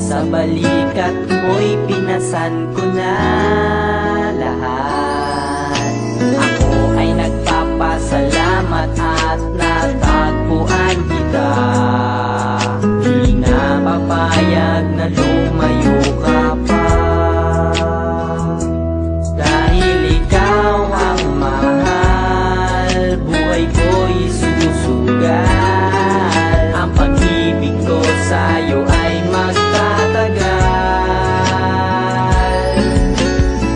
Sa balikat mo'y pinasan ko na lahat. Ako ay nagpapasalamat at natagpuan kita. Di na papayag na lumayo ka pa, dahil ikaw ang mahal. Buhay ko'y susugal, ang pag-ibig ko sa'yo ay magtatagal.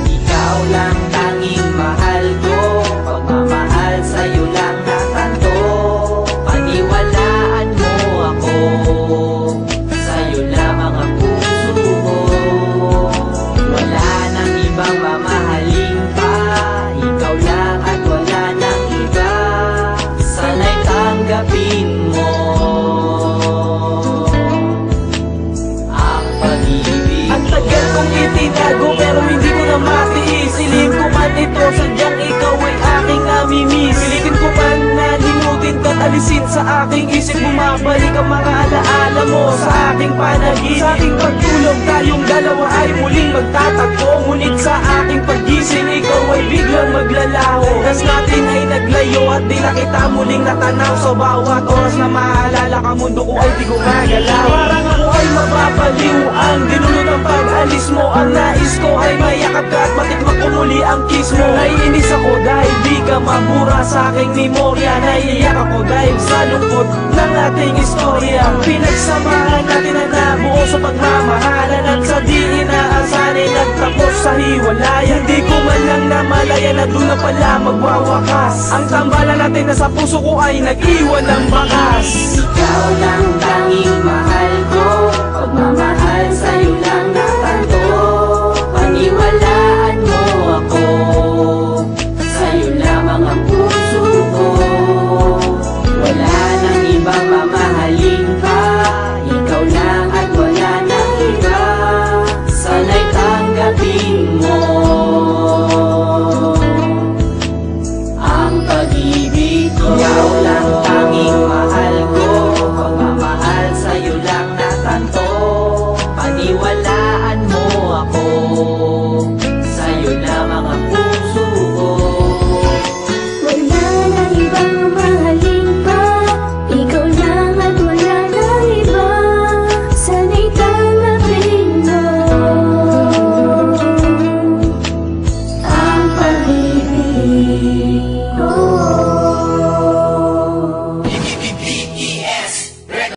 Ikaw lang tanging mahal ko, pagmamahal sa'yo lang natanto. Paniwalaan mo ako, sa'yo lamang ang puso ko. Wala nang ibang mamahalin pa, ikaw lang at wala nang iba. Sana'y tanggapin mo ang pag-ibig. Ang tagal kong itinago pero hindi ko na matiis. Silihim ko man ito, sadyang ikaw ay aking namimiss. Pilitin ko man na limutin ka't alisin sa aking isip. Bumabalik ang mga alaala mo sa aking panaginip. Sa aking pagtulog tayong dalawa ay muling magtatagpo. Ngunit sa aking paggising ikaw ay biglang maglalaho. Das natin ay naglayo at di na kita muling natanaw. Sa bawat oras na maalala ka, mundo ko ay di gumagalaw. Parang ako ay mababaliw, ang dinulot ang pag-alis mo. Ang nais ko ay mayakap ka at matikmak ko muli ang kiss mo. Naiinis ako dahil di ka mabura sa aking memorya. Naiiyak ako dahil sa lungkot ng ating istorya. Pinagsamahan natin na nabuo sa pagmamahalan, at sa di inaasahan nagtapos sa hiwalayan. Hindi ko man lang namalaya na doon na pala magwawakas. Ang tambalan natin na sa puso ko ay nag-iwan ng bakas. Ikaw lang tanging mahal ko, pagmamahal sa'yo lang